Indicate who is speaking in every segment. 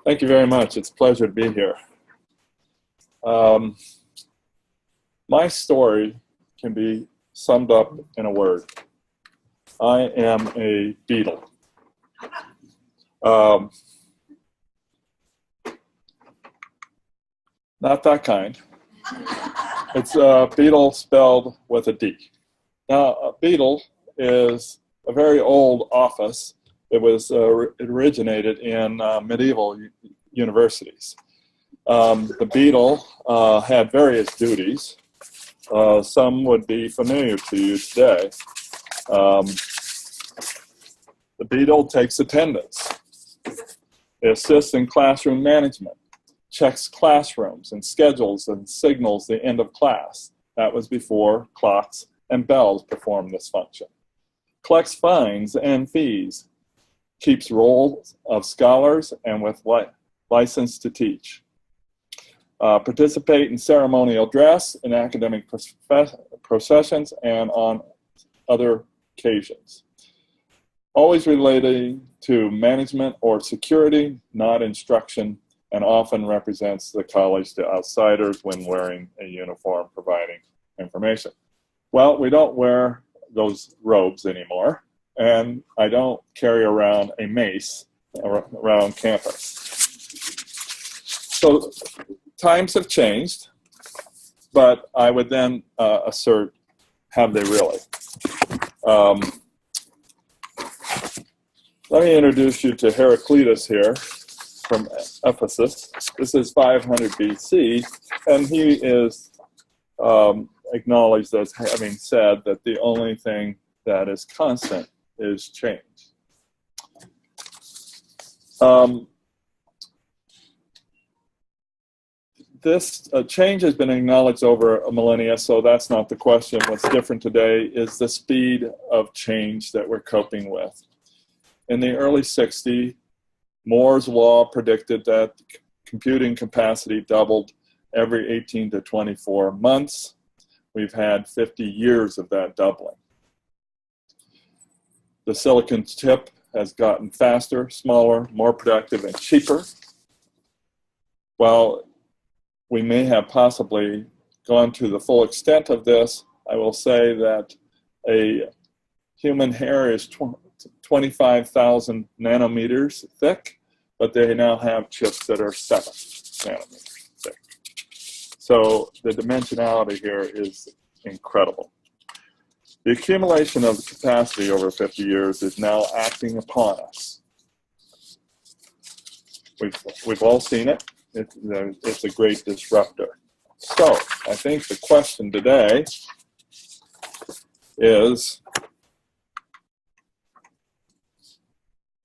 Speaker 1: Thank you very much. It's a pleasure to be here. My story can be summed up in a word. I am a beetle. Not that kind. It's a beetle spelled with a D. Now, a beetle is a very old office. It originated in medieval universities. The beetle had various duties. Some would be familiar to you today. The beetle takes attendance. It assists in classroom management, checks classrooms and schedules and signals the end of class. That was before clocks and bells performed this function. Collects fines and fees, keeps rolls of scholars and with license to teach. Participate in ceremonial dress in academic processions and on other occasions. Always relating to management or security, not instruction, and often represents the college to outsiders when wearing a uniform providing information. Well, we don't wear those robes anymore, and I don't carry around a mace around campus. So times have changed, but I would then assert, have they really? Let me introduce you to Heraclitus here from Ephesus. This is 500 BC, and he is acknowledged as having said that the only thing that is constant is change. This change has been acknowledged over a millennia, so that's not the question. What's different today is the speed of change that we're coping with. In the early 60s, Moore's law predicted that computing capacity doubled every 18 to 24 months. We've had 50 years of that doubling. The silicon chip has gotten faster, smaller, more productive, and cheaper. While we may have possibly gone to the full extent of this, I will say that a human hair is 25,000 nanometers thick, but they now have chips that are 7 nanometers thick. So the dimensionality here is incredible. The accumulation of capacity over 50 years is now acting upon us. We've all seen it. It's a great disruptor. So I think the question today is,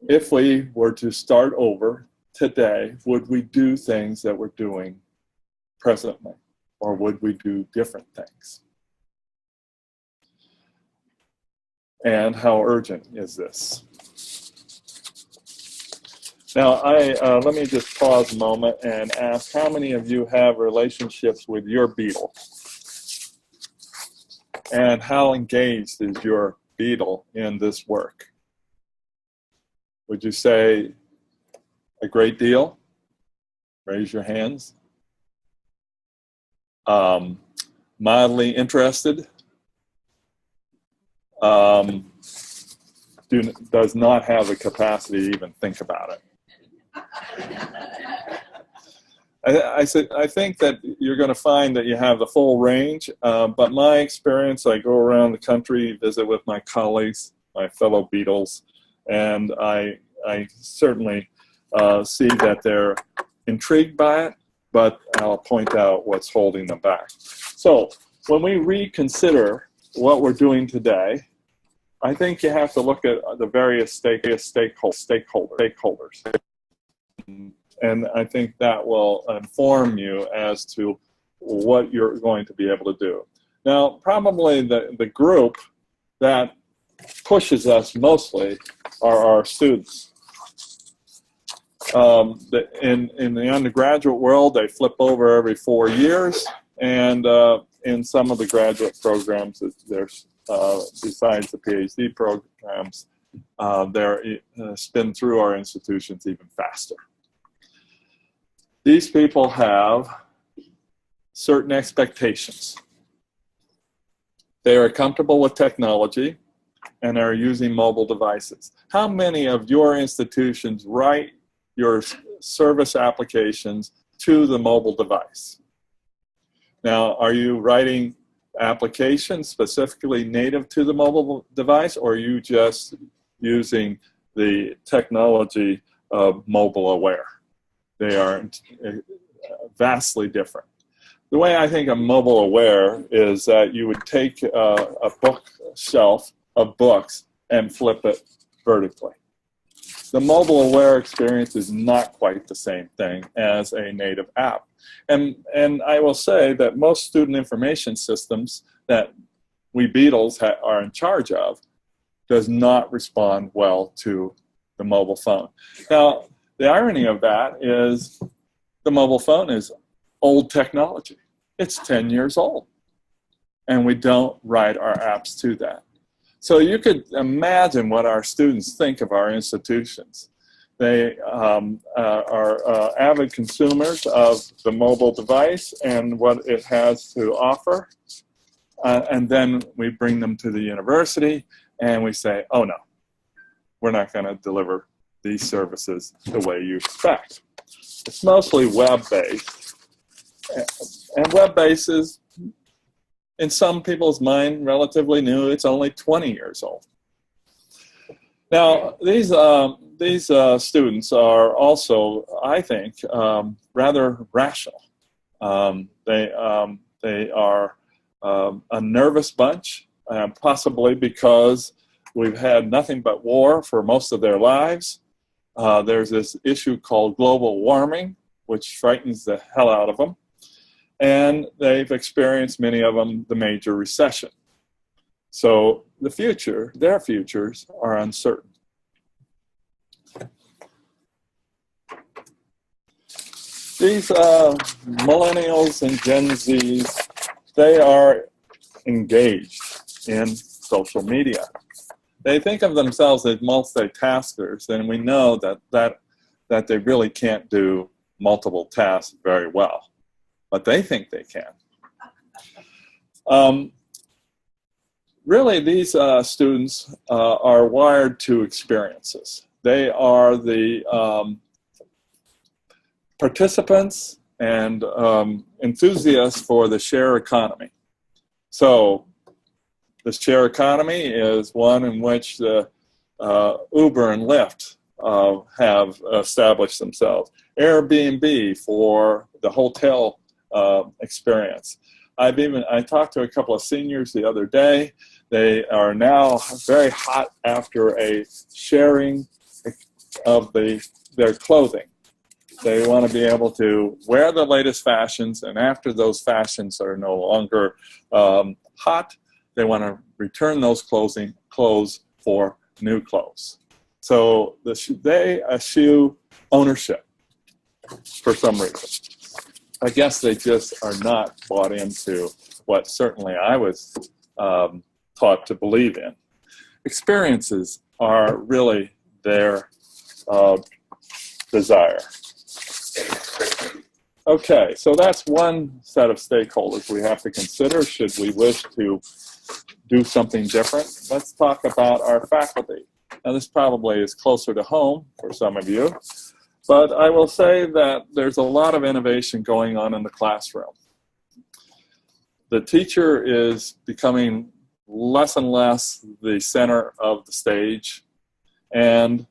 Speaker 1: if we were to start over today, would we do things that we're doing presently, or would we do different things? And how urgent is this? Now, let me just pause a moment and ask, how many of you have relationships with your beetle? And how engaged is your beetle in this work? Would you say a great deal? Raise your hands. Mildly interested. Does not have the capacity to even think about it. I think that you're going to find that you have the full range, but my experience, I go around the country, visit with my colleagues, my fellow beetles, and I certainly see that they're intrigued by it, but I'll point out what's holding them back. So when we reconsider what we're doing today, I think you have to look at the various stakeholders. And I think that will inform you as to what you're going to be able to do. Now, probably the group that pushes us mostly are our students. In the undergraduate world, they flip over every 4 years, and in some of the graduate programs, there's besides the PhD programs, they're spin through our institutions even faster. These people have certain expectations. They are comfortable with technology and are using mobile devices. How many of your institutions write your service applications to the mobile device? Now, are you writing applications specifically native to the mobile device, or are you just using the technology of mobile aware? They are vastly different. The way I think of mobile aware is that you would take a bookshelf of books and flip it vertically. The mobile aware experience is not quite the same thing as a native app. And I will say that most student information systems that we beetles are in charge of does not respond well to the mobile phone. Now, the irony of that is the mobile phone is old technology. It's 10 years old, and we don't write our apps to that. So you could imagine what our students think of our institutions. They are avid consumers of the mobile device and what it has to offer, and then we bring them to the university and we say, oh no, we're not going to deliver these services the way you expect. It's mostly web-based, and web-based is, in some people's mind, relatively new. It's only 20 years old. Now, these students are also, I think, rather rational. They are a nervous bunch, possibly because we've had nothing but war for most of their lives. There's this issue called global warming, which frightens the hell out of them. And they've experienced, many of them, the major recession. So the future, their futures are uncertain. These millennials and Gen Zs, they are engaged in social media. They think of themselves as multitaskers, and we know that they really can't do multiple tasks very well. But they think they can. Really, these students are wired to experiences. They are the participants and enthusiasts for the share economy. So the share economy is one in which the Uber and Lyft have established themselves. Airbnb for the hotel experience. I talked to a couple of seniors the other day. They are now very hot after a sharing of their clothing. They want to be able to wear the latest fashions, and after those fashions are no longer hot, they want to return those clothes for new clothes. So they eschew ownership for some reason. I guess they just are not bought into what certainly I was taught to believe in. Experiences are really their desire. Okay, so that's one set of stakeholders we have to consider should we wish to do something different. Let's talk about our faculty. Now, this probably is closer to home for some of you. But I will say that there's a lot of innovation going on in the classroom. The teacher is becoming less and less the center of the stage, and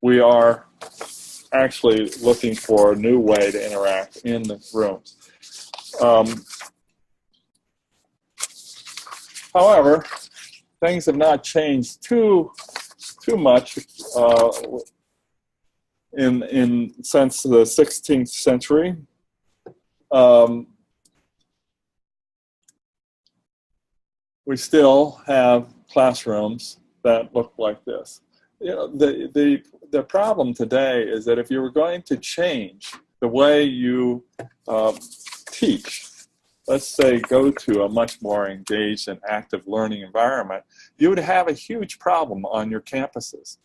Speaker 1: we are actually looking for a new way to interact in the rooms. However, things have not changed too much since the 16th century. We still have classrooms that look like this. You know, the problem today is that if you were going to change the way you teach, let's say go to a much more engaged and active learning environment, you would have a huge problem on your campuses.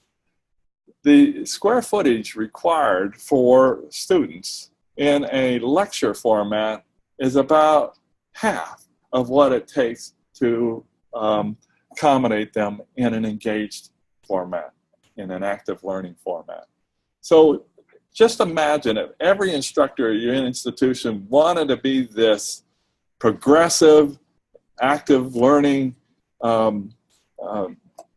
Speaker 1: The square footage required for students in a lecture format is about half of what it takes to accommodate them in an engaged format, in an active learning format. So just imagine if every instructor at your institution wanted to be this progressive, active learning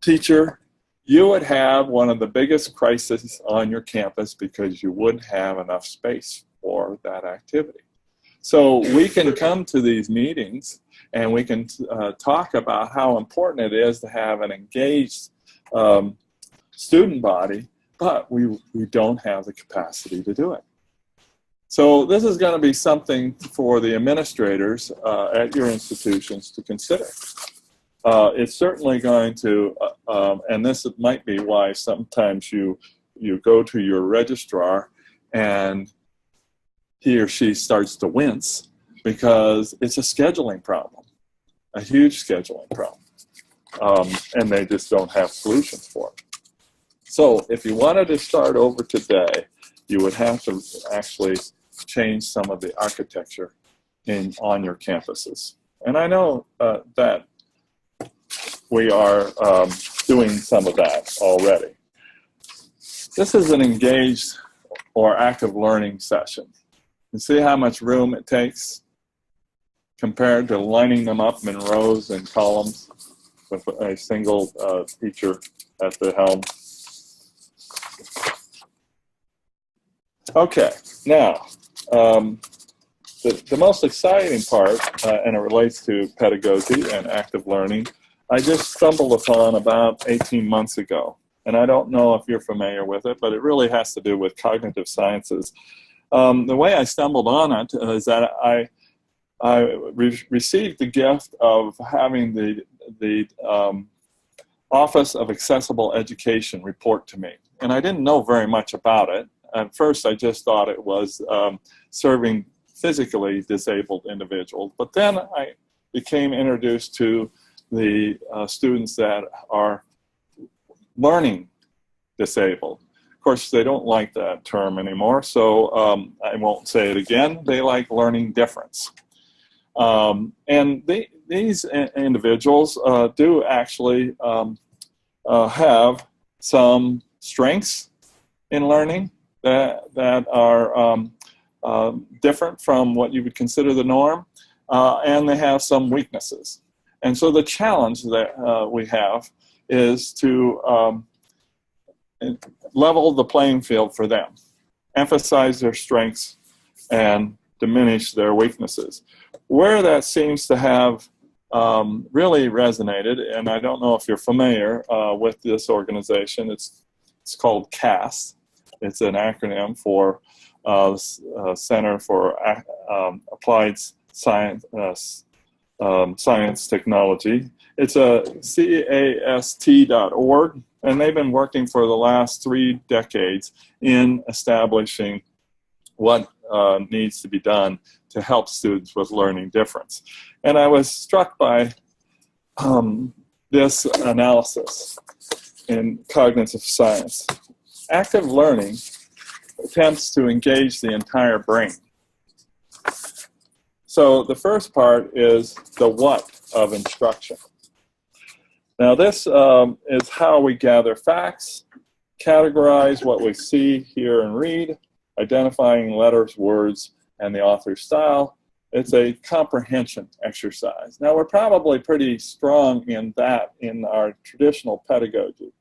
Speaker 1: teacher, you would have one of the biggest crises on your campus because you wouldn't have enough space for that activity. So we can come to these meetings and we can talk about how important it is to have an engaged student body, but we don't have the capacity to do it. So this is going to be something for the administrators at your institutions to consider. It's certainly going to, and this might be why sometimes you go to your registrar and he or she starts to wince, because it's a scheduling problem, a huge scheduling problem, and they just don't have solutions for it. So if you wanted to start over today, you would have to actually change some of the architecture on your campuses. And I know that we are doing some of that already. This is an engaged or active learning session. You see how much room it takes compared to lining them up in rows and columns with a single teacher at the helm. Okay, now the most exciting part, and it relates to pedagogy and active learning, I just stumbled upon about 18 months ago. And I don't know if you're familiar with it, but it really has to do with cognitive sciences. The way I stumbled on it is that I received the gift of having the Office of Accessible Education report to me. And I didn't know very much about it. At first, I just thought it was serving physically disabled individuals. But then I became introduced to the students that are learning disabled. Of course, they don't like that term anymore, so I won't say it again. They like learning difference. And these individuals do actually have some strengths in learning that are different from what you would consider the norm, and they have some weaknesses. And so the challenge that we have is to level the playing field for them, emphasize their strengths, and diminish their weaknesses. Where that seems to have really resonated, and I don't know if you're familiar with this organization, it's called CAST. It's an acronym for Center for Applied Science, Science Technology. It's a CAST.org, and they've been working for the last 3 decades in establishing what needs to be done to help students with learning difference. And I was struck by this analysis in cognitive science. Active learning attempts to engage the entire brain. So the first part is the what of instruction. Now this is how we gather facts, categorize what we see, hear, and read, identifying letters, words, and the author's style. It's a comprehension exercise. Now we're probably pretty strong in that in our traditional pedagogy,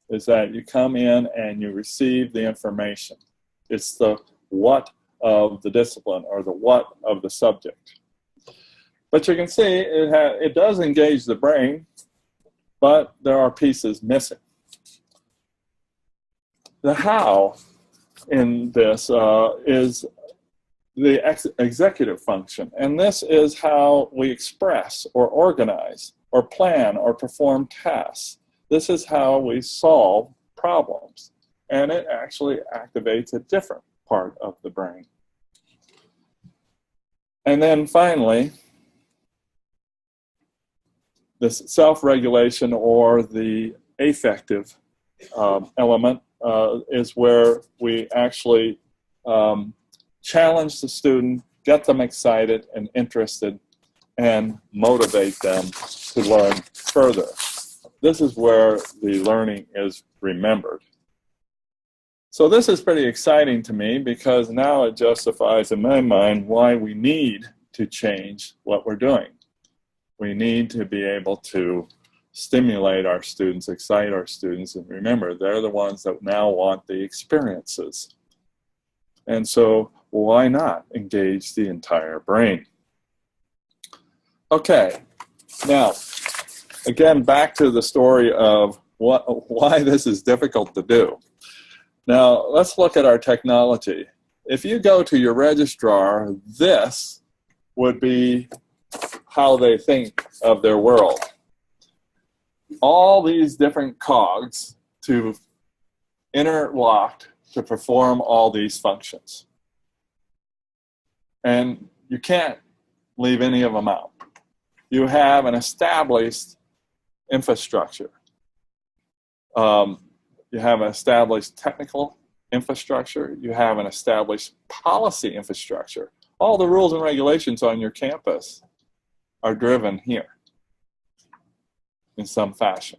Speaker 1: is that you come in and you receive the information. It's the what of the discipline or the what of the subject. But you can see it does engage the brain, but there are pieces missing. The how in this is the executive function, and this is how we express or organize or plan or perform tasks. This is how we solve problems, and it actually activates a different part of the brain. And then finally, this self-regulation or the affective element is where we actually challenge the student, get them excited and interested, and motivate them to learn further. This is where the learning is remembered. So this is pretty exciting to me because now it justifies in my mind why we need to change what we're doing. We need to be able to stimulate our students, excite our students, and remember, they're the ones that now want the experiences. And so why not engage the entire brain? Okay, now, again, back to the story of why this is difficult to do. Now, let's look at our technology. If you go to your registrar, this would be how they think of their world. All these different cogs to interlocked to perform all these functions. And you can't leave any of them out. You have an established infrastructure. You have an established technical infrastructure. You have an established policy infrastructure. All the rules and regulations on your campus are driven here in some fashion.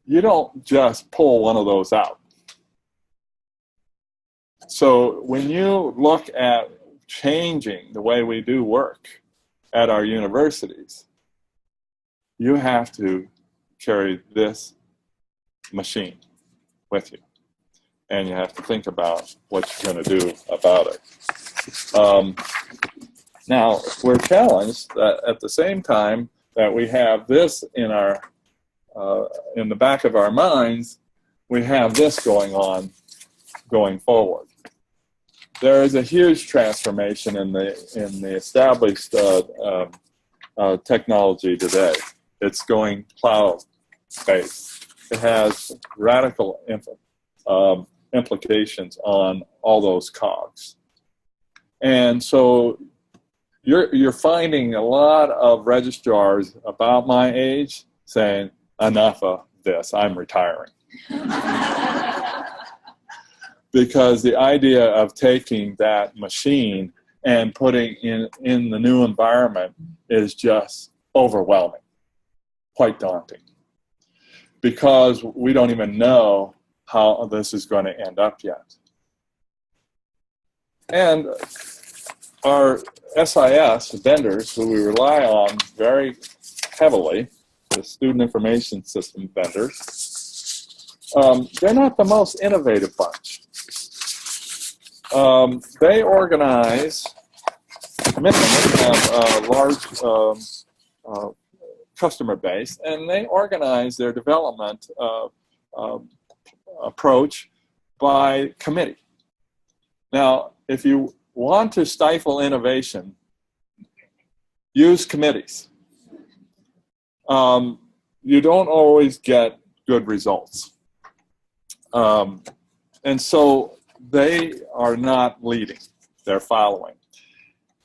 Speaker 1: You don't just pull one of those out. So when you look at changing the way we do work at our universities, you have to carry this machine with you. And you have to think about what you're going to do about it. Now, we're challenged that at the same time that we have this in the back of our minds, we have this going on going forward. There is a huge transformation in the established technology today. It's going cloud-based. It has radical implications on all those cogs. And so you're finding a lot of registrars about my age saying, enough of this, I'm retiring. Because the idea of taking that machine and putting in the new environment is just overwhelming, quite daunting. Because we don't even know how this is going to end up yet. And our SIS vendors, who we rely on very heavily, the student information system vendors, they're not the most innovative bunch. They organize, many of them have a large customer base, and they organize their development approach by committee. Now, if you want to stifle innovation, use committees. You don't always get good results. And so they are not leading, they're following.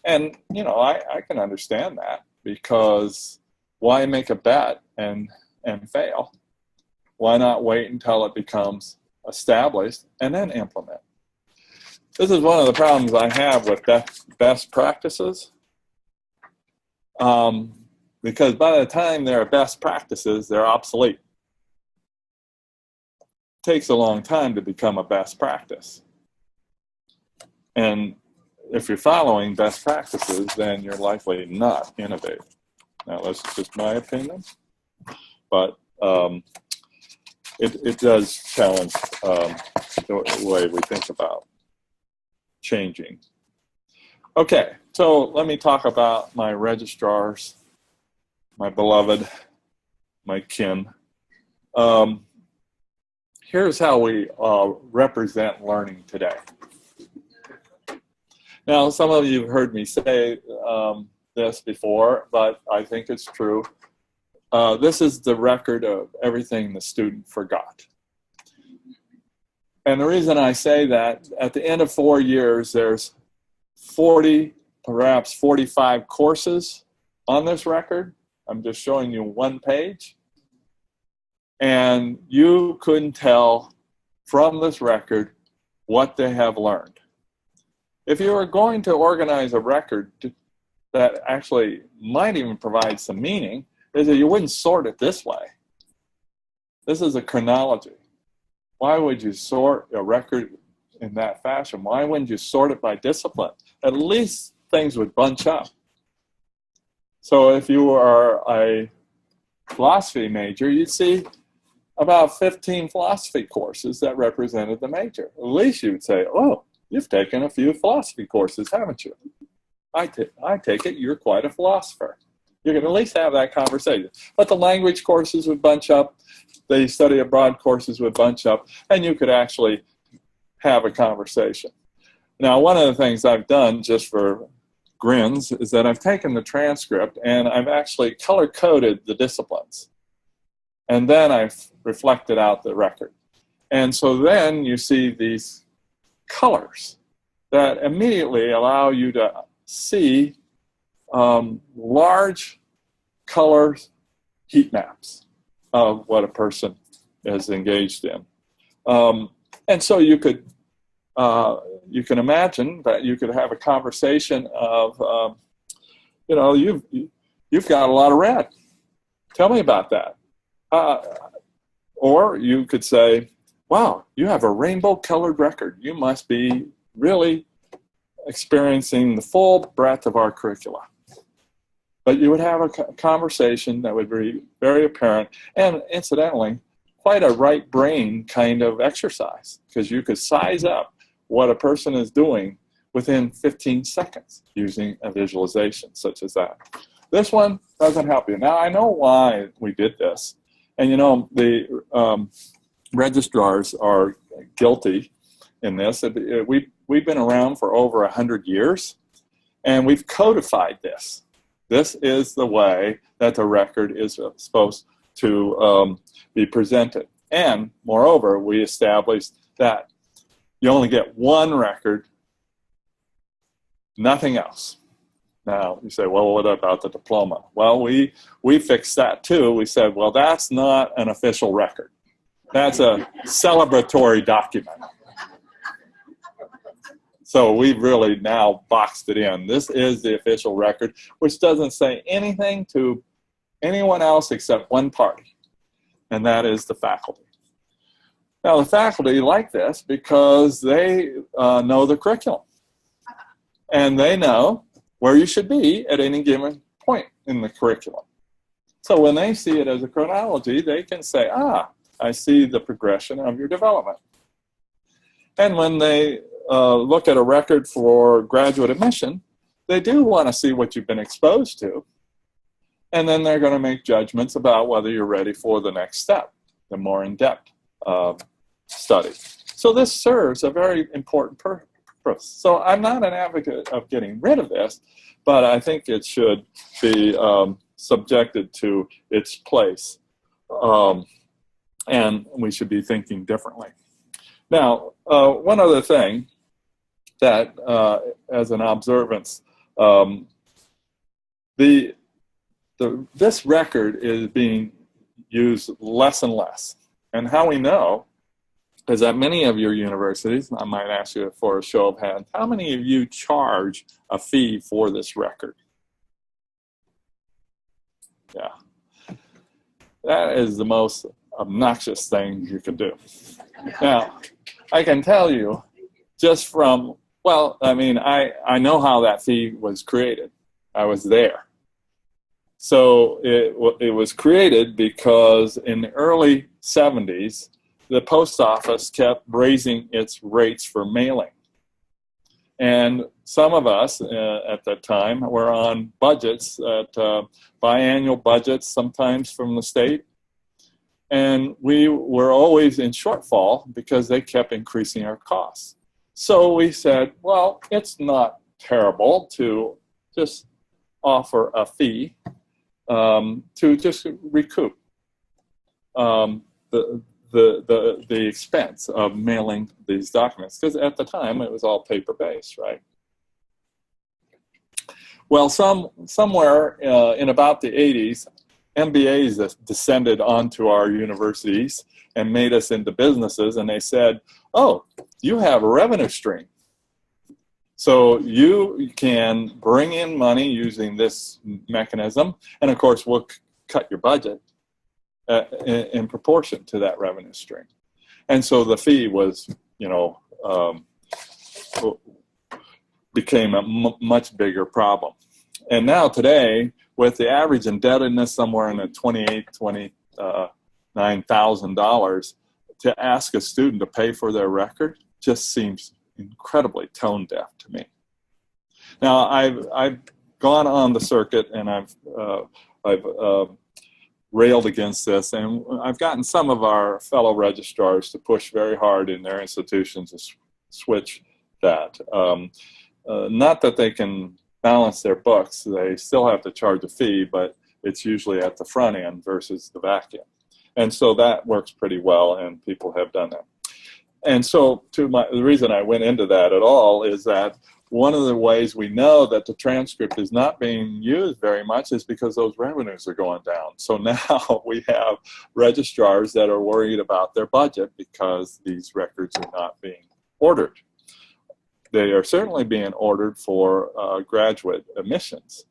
Speaker 1: And, you know, I can understand that, because why make a bet and fail? Why not wait until it becomes established and then implement? This is one of the problems I have with best practices. Because by the time they're best practices, they're obsolete. It takes a long time to become a best practice. And if you're following best practices, then you're likely not innovative. Now, that's just my opinion, but it does challenge the way we think about changing. Okay, so let me talk about my registrars, my beloved, my kin. Here's how we represent learning today. Now, some of you have heard me say this before, but I think it's true. This is the record of everything the student forgot. And the reason I say that, at the end of 4 years, there's 40, perhaps 45 courses on this record. I'm just showing you one page. And you couldn't tell from this record what they have learned. If you are going to organize a record that actually might even provide some meaning, is that you wouldn't sort it this way. This is a chronology. Why would you sort a record in that fashion? Why wouldn't you sort it by discipline? At least things would bunch up. So if you are a philosophy major, you'd see about 15 philosophy courses that represented the major. At least you would say, oh, you've taken a few philosophy courses, haven't you? I take it you're quite a philosopher. You can at least have that conversation. But the language courses would bunch up, the study abroad courses would bunch up, and you could actually have a conversation. Now, one of the things I've done just for grins is that I've taken the transcript and I've actually color-coded the disciplines. And then I've reflected out the record. And so then you see these colors that immediately allow you to see large color heat maps of what a person is engaged in. And so you can imagine that you could have a conversation of, you've got a lot of red. Tell me about that. Or you could say, wow, you have a rainbow-colored record. You must be really experiencing the full breadth of our curricula. But you would have a conversation that would be very apparent, and incidentally, quite a right brain kind of exercise, because you could size up what a person is doing within 15 seconds using a visualization such as that. This one doesn't help you. Now, I know why we did this. And the registrars are guilty in this. We've been around for over 100 years, and we've codified this. This is the way that the record is supposed to be presented. And moreover, we established that you only get one record, nothing else. Now, you say, well, what about the diploma? Well, we fixed that too. We said, well, that's not an official record. That's a celebratory document. So we've really now boxed it in. This is the official record, which doesn't say anything to anyone else except one party, and that is the faculty. Now, the faculty like this because they know the curriculum, and they know where you should be at any given point in the curriculum. So when they see it as a chronology, they can say, I see the progression of your development. And when they look at a record for graduate admission, they do want to see what you've been exposed to. And then they're going to make judgments about whether you're ready for the next step, the more in-depth study. So this serves a very important purpose. So I'm not an advocate of getting rid of this, but I think it should be subjected to its place. And we should be thinking differently. Now, one other thing that, as an observance, this record is being used less and less. And how we know is that many of your universities, I might ask you for a show of hands, how many of you charge a fee for this record? Yeah. That is the most obnoxious thing you can do. Now, I can tell you just from, well, I mean, I know how that fee was created. I was there. So it was created because in the early 70s, the post office kept raising its rates for mailing. And some of us at that time were on budgets, biannual budgets, sometimes from the state. And we were always in shortfall because they kept increasing our costs. So we said, well, it's not terrible to just offer a fee to just recoup the expense of mailing these documents, because at the time it was all paper-based, right? Well, somewhere in about the 80s, MBAs descended onto our universities and made us into businesses, and they said, oh, you have a revenue stream. So you can bring in money using this mechanism, and of course we'll cut your budget in proportion to that revenue stream. And so the fee was, became a much bigger problem. And now today, with the average indebtedness somewhere in the $29,000, to ask a student to pay for their record just seems incredibly tone deaf to me. Now, I've gone on the circuit and I've railed against this, and I've gotten some of our fellow registrars to push very hard in their institutions to switch that. Not that they can balance their books, they still have to charge a fee, but it's usually at the front end versus the back end. And so that works pretty well, and people have done that. And so the reason I went into that at all is that one of the ways we know that the transcript is not being used very much is because those revenues are going down. So now we have registrars that are worried about their budget because these records are not being ordered. They are certainly being ordered for graduate admissions,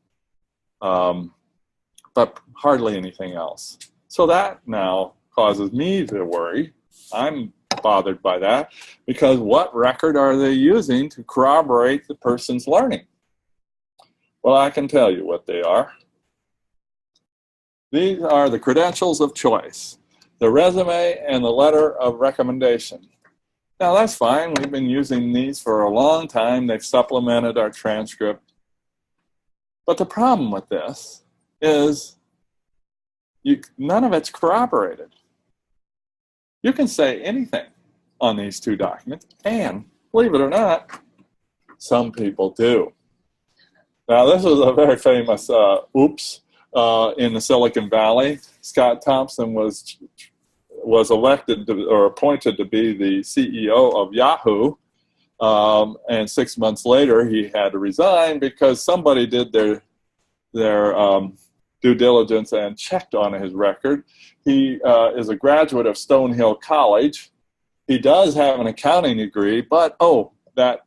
Speaker 1: but hardly anything else. So that now causes me to worry. I'm bothered by that, because what record are they using to corroborate the person's learning? Well, I can tell you what they are. These are the credentials of choice, the resume and the letter of recommendation. Now that's fine, we've been using these for a long time, they've supplemented our transcript. But the problem with this is none of it's corroborated. You can say anything on these two documents, and believe it or not, some people do. Now, this is a very famous oops in the Silicon Valley. Scott Thompson was elected or appointed to be the CEO of Yahoo, and 6 months later he had to resign because somebody did their due diligence and checked on his record. He is a graduate of Stonehill College. He does have an accounting degree, but that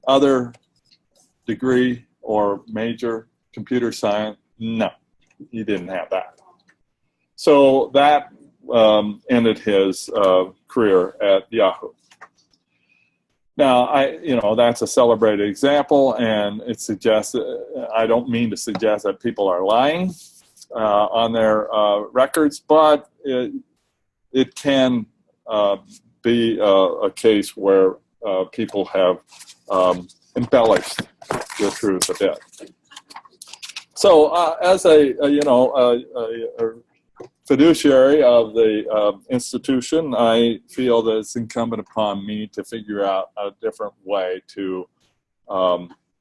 Speaker 1: other degree or major, computer science, no, he didn't have that. So that ended his career at Yahoo. Now, that's a celebrated example, and it suggests, I don't mean to suggest that people are lying on their records, but it can be a case where people have embellished the truth a bit. So as a fiduciary of the institution, I feel that it's incumbent upon me to figure out a different way to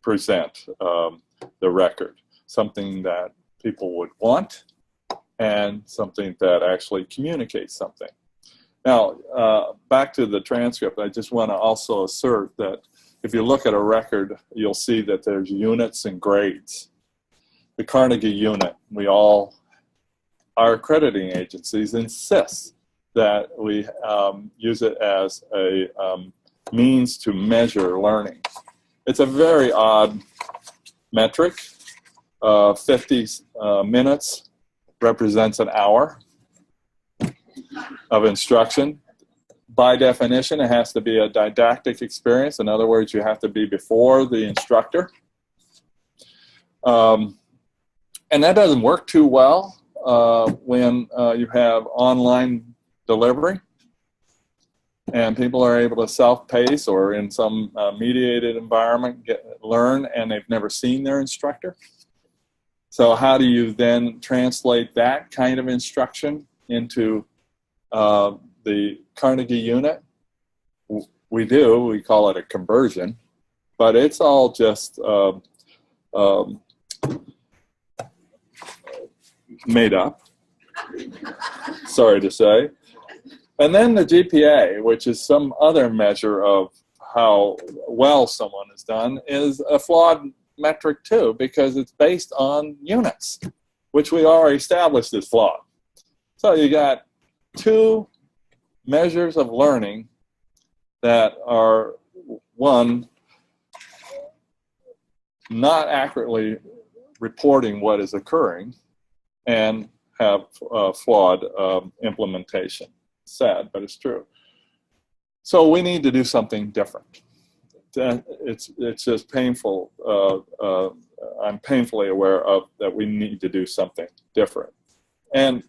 Speaker 1: present the record, something that people would want and something that actually communicates something. Now, back to the transcript, I just want to also assert that if you look at a record, you'll see that there's units and grades. The Carnegie unit, our accrediting agencies insist that we use it as a means to measure learning. It's a very odd metric. 50 minutes represents an hour of instruction. By definition, it has to be a didactic experience. In other words, you have to be before the instructor. And that doesn't work too well when you have online delivery and people are able to self-pace or in some mediated environment learn and they've never seen their instructor. So how do you then translate that kind of instruction into the Carnegie unit? We call it a conversion, but it's all just made up, sorry to say. And then the GPA, which is some other measure of how well someone has done, is a flawed metric too, because it's based on units, which we already established is flawed. So you got two measures of learning that are, one, not accurately reporting what is occurring and have flawed implementation. Sad, but it's true. So we need to do something different. It's just painful. I'm painfully aware of that we need to do something different. And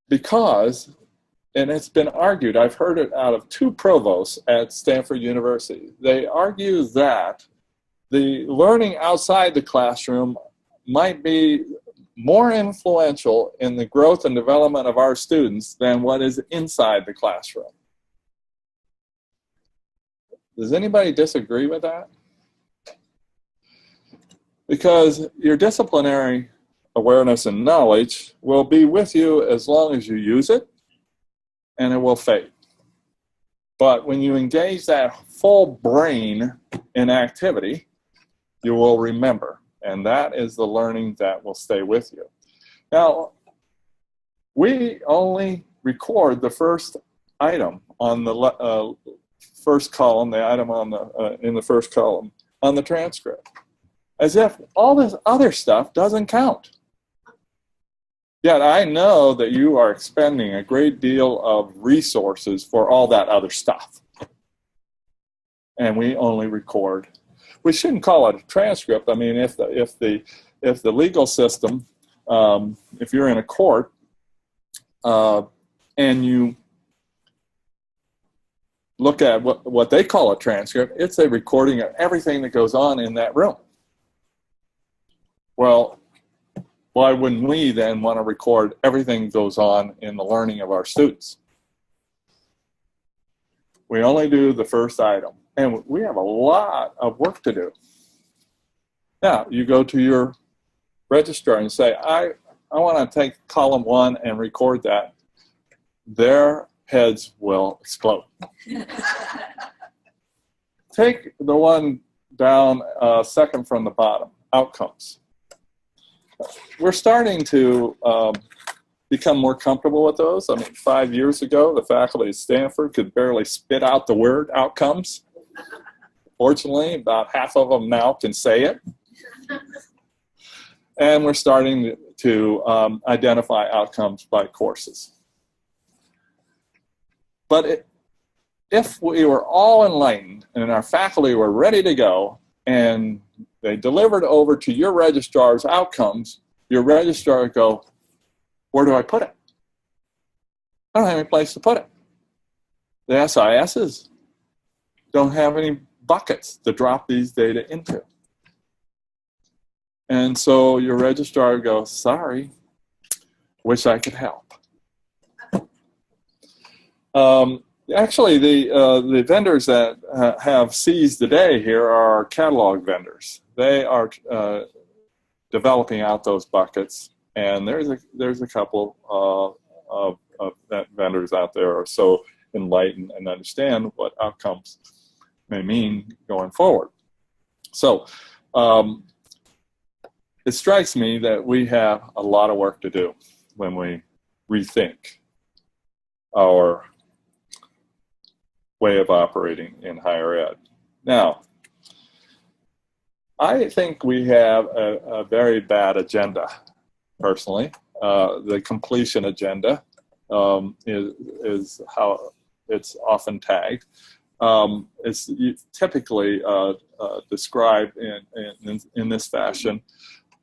Speaker 1: because, and it's been argued, I've heard it out of 2 provosts at Stanford University. They argue that the learning outside the classroom might be more influential in the growth and development of our students than what is inside the classroom. Does anybody disagree with that? Because your disciplinary awareness and knowledge will be with you as long as you use it, and it will fade. But when you engage that full brain in activity, you will remember, and that is the learning that will stay with you. Now, we only record the first item on the first column, the item on the in the first column on the transcript, as if all this other stuff doesn't count. Yet I know that you are expending a great deal of resources for all that other stuff. And we only record. We shouldn't call it a transcript. I mean, if the legal system, if you're in a court and you look at what they call a transcript, it's a recording of everything that goes on in that room. Well, why wouldn't we then want to record everything that goes on in the learning of our students? We only do the first item, and we have a lot of work to do. Now, you go to your registrar and say, I want to take column 1 and record that. Their heads will explode. Take the one down second from the bottom, outcomes. We're starting to become more comfortable with those. I mean, 5 years ago, the faculty at Stanford could barely spit out the word outcomes. Fortunately, about half of them now can say it. And we're starting to identify outcomes by courses. But if we were all enlightened and our faculty were ready to go and they delivered over to your registrar's outcomes, your registrar would go, where do I put it? I don't have any place to put it. The SISs don't have any buckets to drop these data into. And so your registrar would go, sorry, wish I could help. Actually, the vendors that have seized the day here are catalog vendors. They are developing out those buckets, and there's a couple of vendors out there are so enlightened and understand what outcomes may mean going forward. So it strikes me that we have a lot of work to do when we rethink our way of operating in higher ed. Now, I think we have a very bad agenda, personally. The completion agenda is how it's often tagged. It's typically described in this fashion.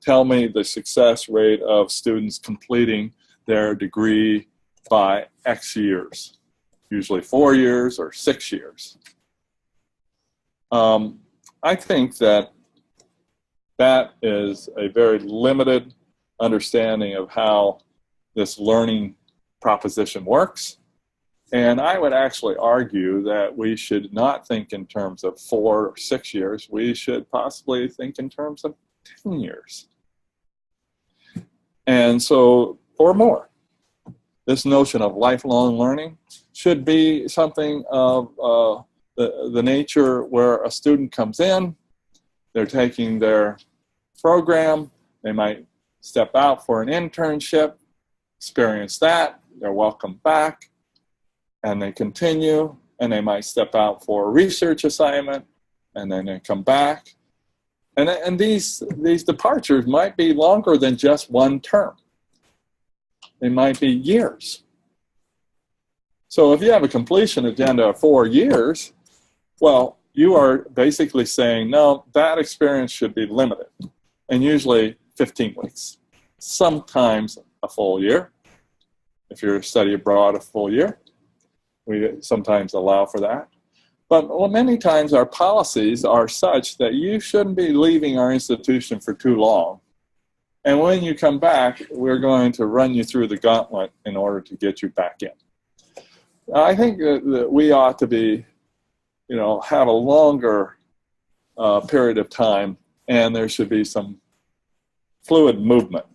Speaker 1: Tell me the success rate of students completing their degree by X years. Usually 4 years or 6 years. I think that is a very limited understanding of how this learning proposition works. And I would actually argue that we should not think in terms of 4 or 6 years. We should possibly think in terms of 10 years. And so, or more. This notion of lifelong learning should be something of the nature where a student comes in, they're taking their program, they might step out for an internship, experience that, they're welcome back, and they continue, and they might step out for a research assignment, and then they come back. And these departures might be longer than just one term. They might be years. So if you have a completion agenda of 4 years, well, you are basically saying, no, that experience should be limited, and usually 15 weeks. Sometimes a full year. If you're study abroad, a full year. We sometimes allow for that. But well, many times our policies are such that you shouldn't be leaving our institution for too long. And when you come back, we're going to run you through the gauntlet in order to get you back in. I think that we ought to be, have a longer period of time, and there should be some fluid movement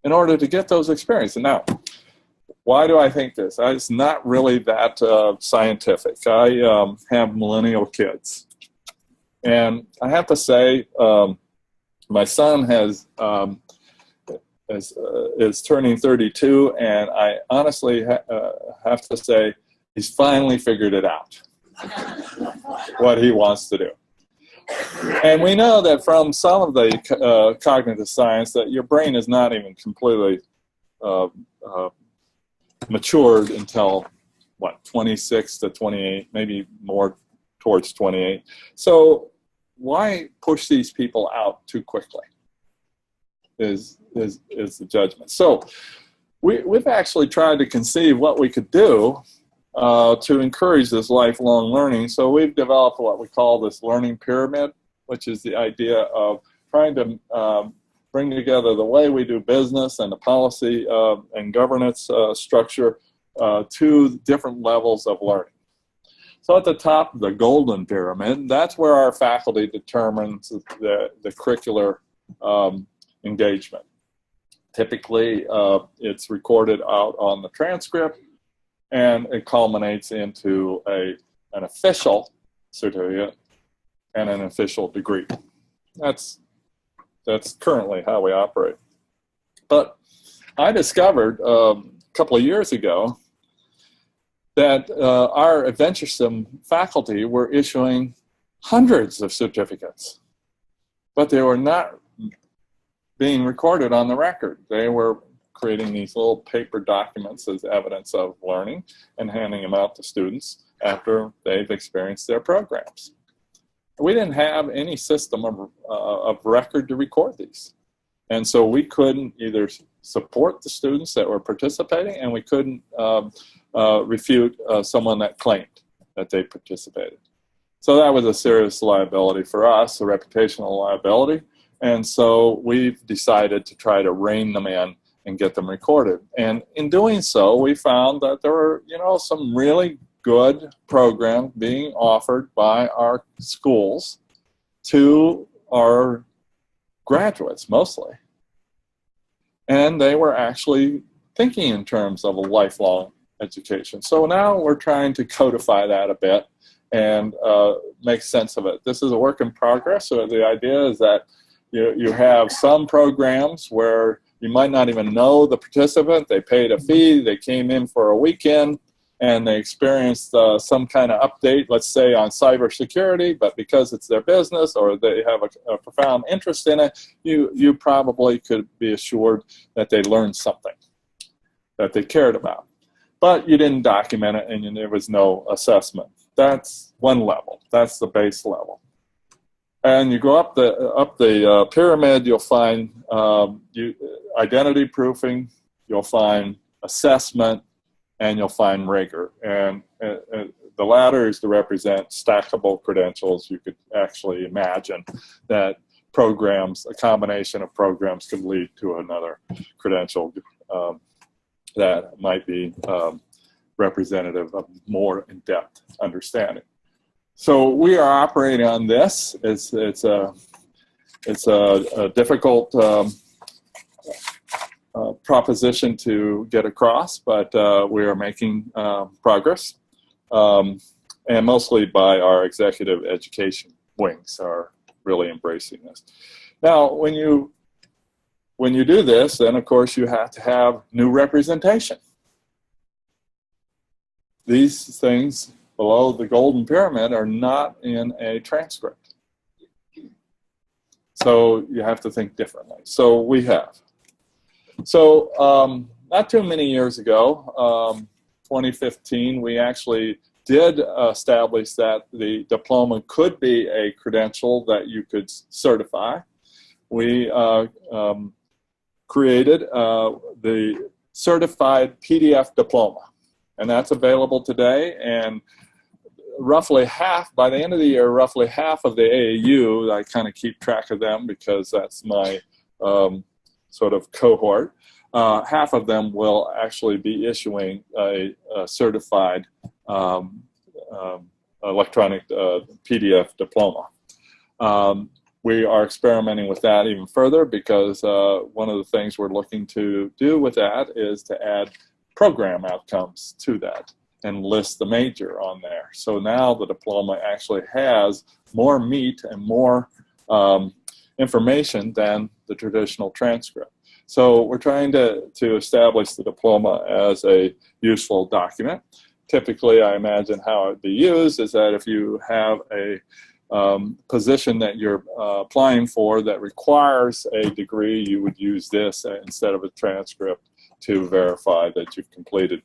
Speaker 1: in order to get those experiences. Now, why do I think this? It's not really that scientific. I have millennial kids. And I have to say, my son is turning 32, and I honestly have to say he's finally figured it out, what he wants to do. And we know that from some of the cognitive science that your brain is not even completely matured until, 26 to 28, maybe more towards 28. So why push these people out too quickly is the judgment. So we've actually tried to conceive what we could do to encourage this lifelong learning. So we've developed what we call this learning pyramid, which is the idea of trying to bring together the way we do business and the policy and governance structure to different levels of learning. So at the top, the golden pyramid, that's where our faculty determines the curricular engagement. Typically, it's recorded out on the transcript, and it culminates into an official certificate and an official degree. That's currently how we operate. But I discovered a couple of years ago that our adventuresome faculty were issuing hundreds of certificates, but they were not being recorded on the record. They were creating these little paper documents as evidence of learning and handing them out to students after they've experienced their programs. We didn't have any system of record to record these. And so we couldn't either support the students that were participating, and we couldn't refute someone that claimed that they participated. So that was a serious liability for us, a reputational liability. And so we've decided to try to rein them in and get them recorded. And in doing so, we found that there were, some really good programs being offered by our schools to our graduates, mostly. And they were actually thinking in terms of a lifelong education. So now we're trying to codify that a bit and make sense of it. This is a work in progress. So the idea is that you have some programs where you might not even know the participant. They paid a fee, they came in for a weekend, and they experienced some kind of update, let's say on cybersecurity, but because it's their business or they have a profound interest in it, you probably could be assured that they learned something that they cared about. But you didn't document it, and there was no assessment. That's one level. That's the base level. And you go up the pyramid, you'll find identity proofing, you'll find assessment, and you'll find rigor. And the latter is to represent stackable credentials. You could actually imagine that programs, a combination of programs, could lead to another credential that might be representative of more in-depth understanding. So we are operating on this. It's a difficult proposition to get across, but we are making progress, and mostly by our executive education wings are really embracing this. Now, when you do this, then of course you have to have new representation. these things below the golden pyramid are not in a transcript. So you have to think differently. So we have. So not too many years ago, 2015, we actually did establish that the diploma could be a credential that you could certify. We created the certified PDF diploma, and that's available today. And roughly half, by the end of the year, roughly half of the AAU, I kind of keep track of them because that's my sort of cohort, half of them will actually be issuing a certified electronic PDF diploma. We are experimenting with that even further because one of the things we're looking to do with that is to add program outcomes to that and list the major on there. So now the diploma actually has more meat and more information than the traditional transcript. So we're trying to establish the diploma as a useful document. Typically, I imagine how it would be used is that if you have a position that you're applying for that requires a degree, you would use this instead of a transcript to verify that you've completed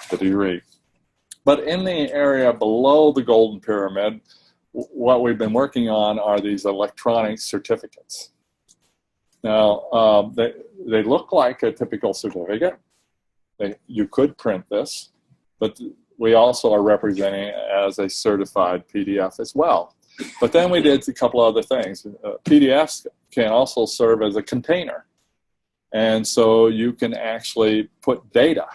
Speaker 1: the degree. But in the area below the golden pyramid, what we've been working on are these electronic certificates. Now, they look like a typical certificate. You could print this, but we also are representing it as a certified PDF as well. But then we did a couple other things. PDFs can also serve as a container. And so you can actually put data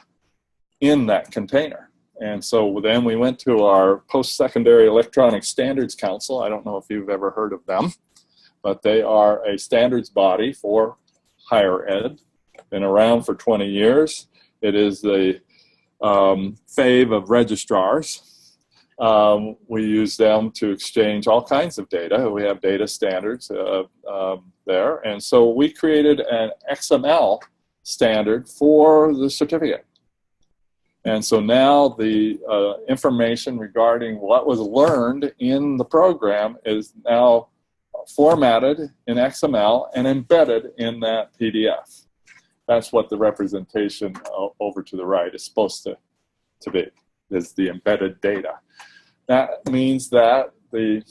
Speaker 1: in that container. And so then we went to our Post-Secondary Electronic Standards Council. I don't know if you've ever heard of them, but they are a standards body for higher ed. Been around for 20 years. It is the fave of registrars. We use them to exchange all kinds of data. We have data standards there. And so we created an XML standard for the certificate. And so now the information regarding what was learned in the program is now formatted in XML and embedded in that PDF. That's what the representation over to the right is supposed to be, is the embedded data. That means that the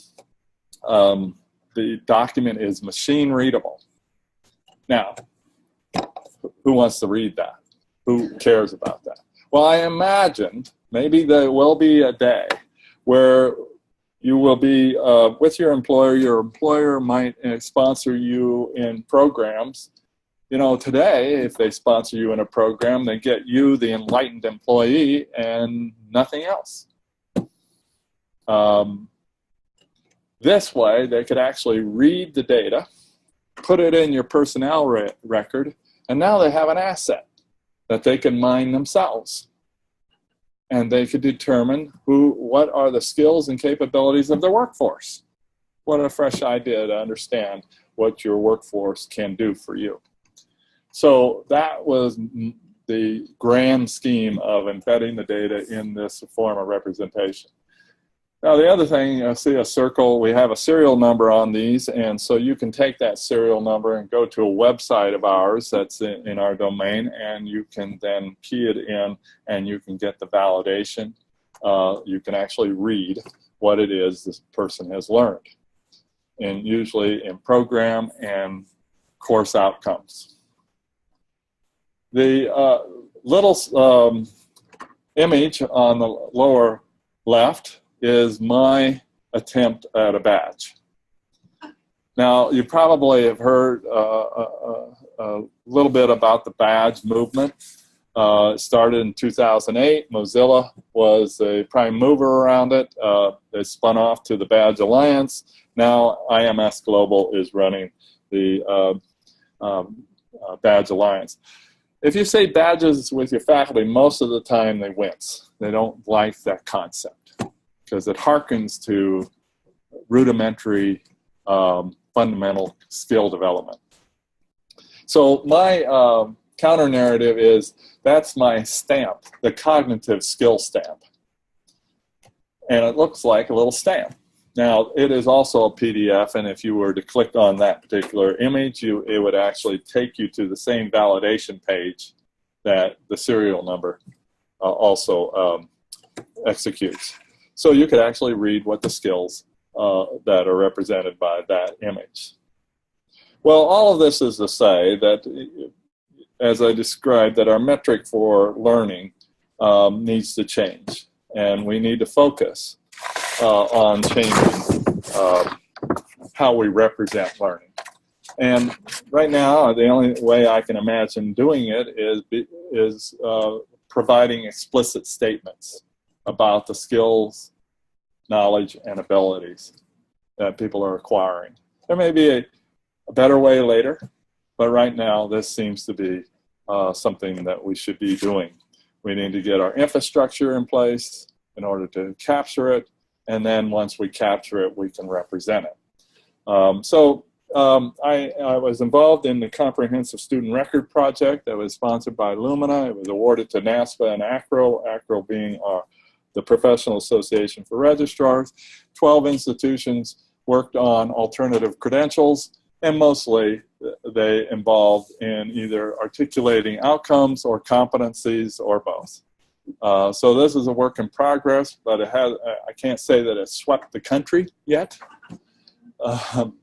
Speaker 1: document is machine readable. Now, who wants to read that? Who cares about that? Well, I imagined maybe there will be a day where you will be with your employer might sponsor you in programs. You know, today, if they sponsor you in a program, they get you, the enlightened employee, and nothing else. This way, they could actually read the data, put it in your personnel record, and now they have an asset that they can mine themselves. And they could determine what are the skills and capabilities of their workforce. What a fresh idea to understand what your workforce can do for you. So that was the grand scheme of embedding the data in this form of representation. Now the other thing, I see a circle, we have a serial number on these, and so you can take that serial number and go to a website of ours that's in our domain, and you can then key it in and you can get the validation. You can actually read what it is this person has learned, and usually in program and course outcomes. The little image on the lower left is my attempt at a badge. Now, you probably have heard a little bit about the badge movement. It started in 2008. Mozilla was a prime mover around it. They spun off to the Badge Alliance. Now, IMS Global is running the Badge Alliance. If you say badges with your faculty, most of the time they wince. They don't like that concept because it harkens to rudimentary fundamental skill development. So my counter narrative is that's my stamp, the cognitive skill stamp. and it looks like a little stamp. Now, it is also a PDF, and if you were to click on that particular image, it would actually take you to the same validation page that the serial number also executes. So you could actually read what the skills that are represented by that image. Well, all of this is to say that, as I described, that our metric for learning needs to change, and we need to focus on changing how we represent learning. And right now, the only way I can imagine doing it is providing explicit statements about the skills, knowledge, and abilities that people are acquiring. There may be a better way later, but right now this seems to be something that we should be doing. We need to get our infrastructure in place in order to capture it, and then once we capture it, we can represent it. I was involved in the Comprehensive Student Record Project that was sponsored by Lumina. It was awarded to NASPA and ACRO being the Professional Association for Registrars. 12 institutions worked on alternative credentials, and mostly they involved in either articulating outcomes or competencies or both. So this is a work in progress, but I can't say that it's swept the country yet.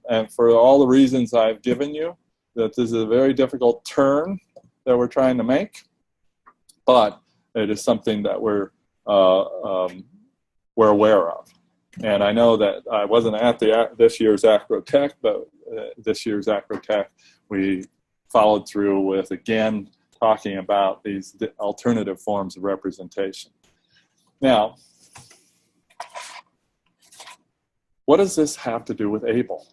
Speaker 1: And for all the reasons I've given you, that this is a very difficult turn that we're trying to make, but it is something that we're aware of. And I know that I wasn't at this year's Acrotech, but this year's Acrotech, we followed through with, again, talking about these alternative forms of representation. Now, what does this have to do with AAEEBL?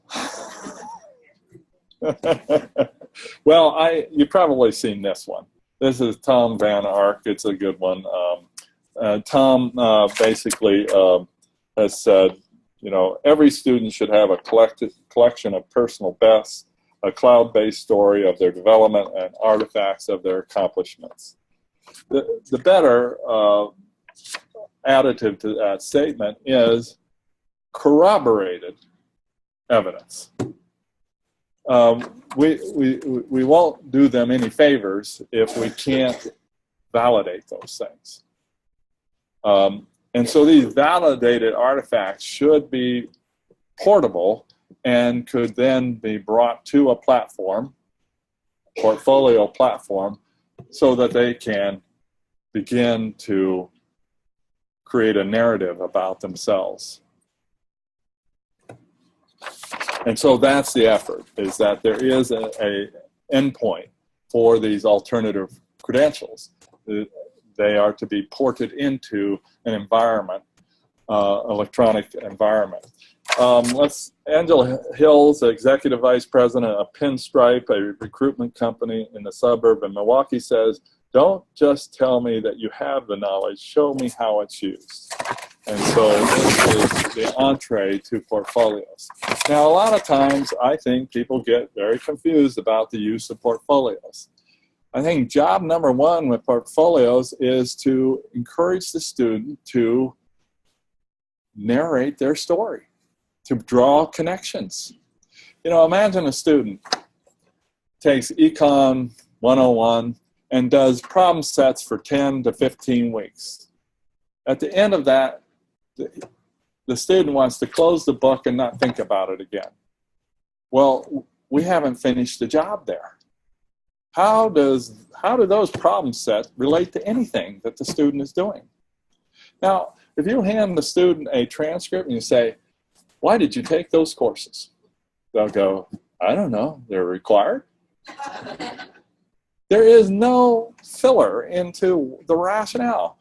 Speaker 1: Well, you've probably seen this one. This is Tom Van Ark. It's a good one. Tom basically has said, every student should have a collection of personal bests, a cloud-based story of their development, and artifacts of their accomplishments. The better additive to that statement is corroborated evidence. We won't do them any favors if we can't validate those things. And so these validated artifacts should be portable and could then be brought to a platform, portfolio platform, so that they can begin to create a narrative about themselves. And so that's the effort, is that there is a endpoint for these alternative credentials. They are to be ported into an environment, electronic environment. Angela Hills, Executive Vice President of Pinstripe, a recruitment company in the suburb of Milwaukee, says, "Don't just tell me that you have the knowledge, show me how it's used." And so this is the entree to portfolios. Now, a lot of times I think people get very confused about the use of portfolios. I think job number one with portfolios is to encourage the student to narrate their story, to draw connections. Imagine a student takes Econ 101 and does problem sets for 10 to 15 weeks. At the end of that, the student wants to close the book and not think about it again. Well, we haven't finished the job there. How do those problem sets relate to anything that the student is doing? Now, if you hand the student a transcript and you say, "Why did you take those courses?" They'll go, "I don't know, they're required." There is no filler into the rationale.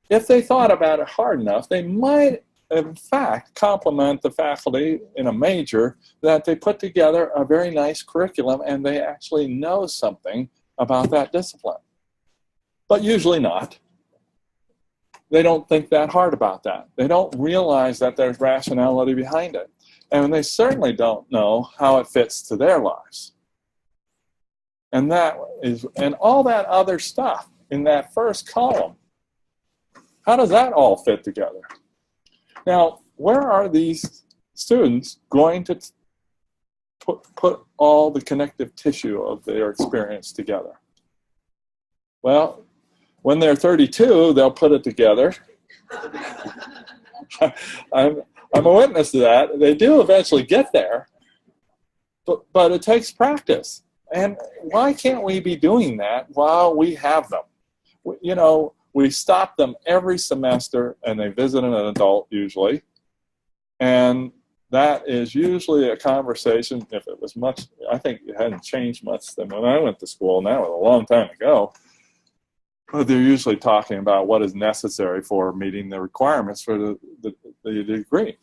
Speaker 1: If they thought about it hard enough, they might, in fact, compliment the faculty in a major that they put together a very nice curriculum and they actually know something about that discipline. But usually not. They don't think that hard about that. They don't realize that there's rationality behind it. And they certainly don't know how it fits to their lives. And all that other stuff in that first column, how does that all fit together? Now, where are these students going to put all the connective tissue of their experience together? Well, when they're 32, they'll put it together. I'm a witness to that. They do eventually get there, but it takes practice. And why can't we be doing that while we have them? You know, we stop them every semester, and they visit an adult usually. And that is usually a conversation, if it was much, I think it hadn't changed much than when I went to school, and that was a long time ago. But they're usually talking about what is necessary for meeting the requirements for the degree.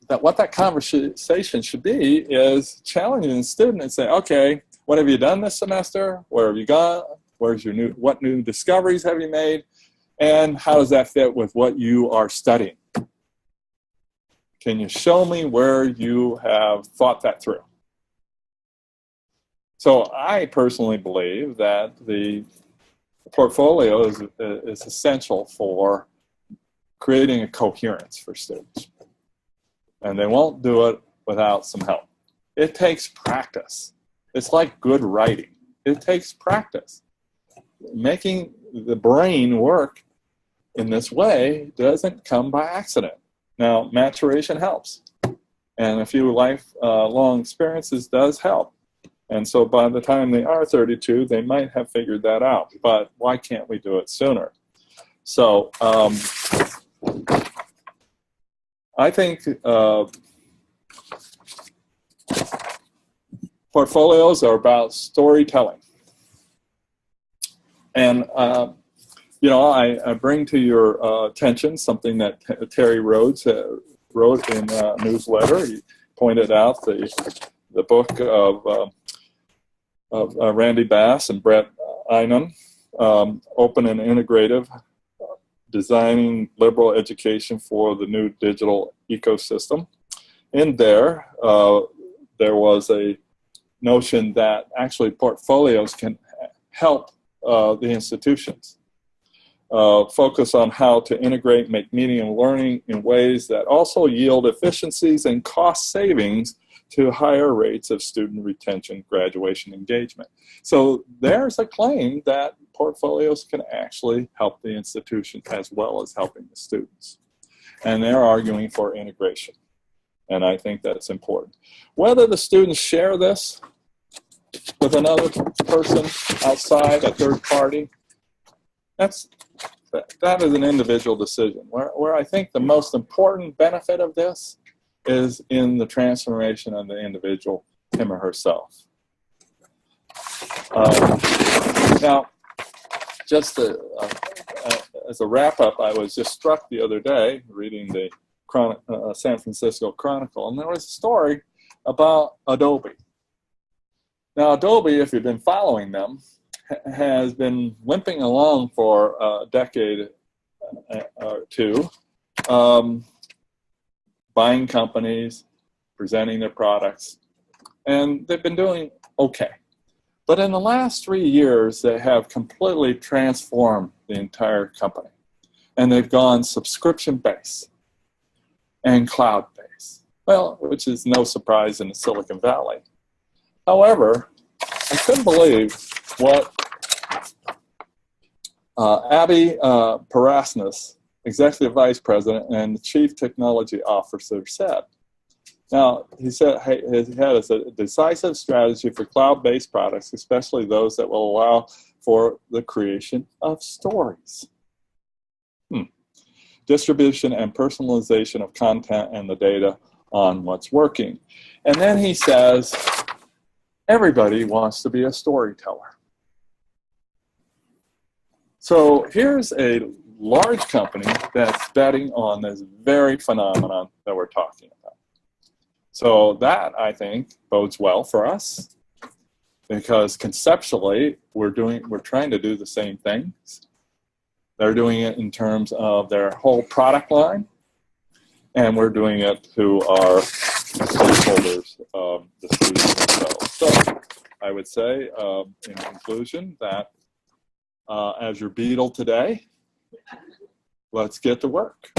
Speaker 1: What that conversation should be is challenging the student and say, okay, what have you done this semester? Where have you gone? What new discoveries have you made? And how does that fit with what you are studying? Can you show me where you have thought that through? So I personally believe that the portfolio is essential for creating a coherence for students. And they won't do it without some help. It takes practice. It's like good writing. It takes practice. Making the brain work in this way doesn't come by accident. Now, maturation helps. And a few lifelong experiences does help. And so by the time they are 32, they might have figured that out. But why can't we do it sooner? So I think portfolios are about storytelling. And, you know, I bring to your attention something that Terry Rhodes wrote in a newsletter. He pointed out the book of Randy Bass and Brett Einem, Open and Integrative, Designing Liberal Education for the New Digital Ecosystem. In there, there was a notion that actually portfolios can help the institutions focus on how to integrate, make meaning and learning in ways that also yield efficiencies and cost savings to higher rates of student retention, graduation, engagement. So there's a claim that portfolios can actually help the institution as well as helping the students. And they're arguing for integration. And I think that's important. Whether the students share this with another person outside, a third party, that is an individual decision. Where I think the most important benefit of this is in the transformation of the individual, him or herself. Now, just as a wrap-up, I was just struck the other day reading the San Francisco Chronicle, and there was a story about Adobe. Now, Adobe, if you've been following them, has been limping along for a decade or two, buying companies, presenting their products, and they've been doing okay. But in the last 3 years, they have completely transformed the entire company. And they've gone subscription-based and cloud-based, well, which is no surprise in the Silicon Valley. However, I couldn't believe what Abby Parasnis, Executive Vice President and Chief Technology Officer, said. Now, he said he has a decisive strategy for cloud-based products, especially those that will allow for the creation of stories. Distribution and personalization of content and the data on what's working. And then he says, everybody wants to be a storyteller. So here's a large company that's betting on this very phenomenon that we're talking about. So that, I think, bodes well for us, because conceptually we're trying to do the same things. They're doing it in terms of their whole product line, and we're doing it to our stakeholders, the students themselves. So I would say, in conclusion, that as your beetle today, let's get to work.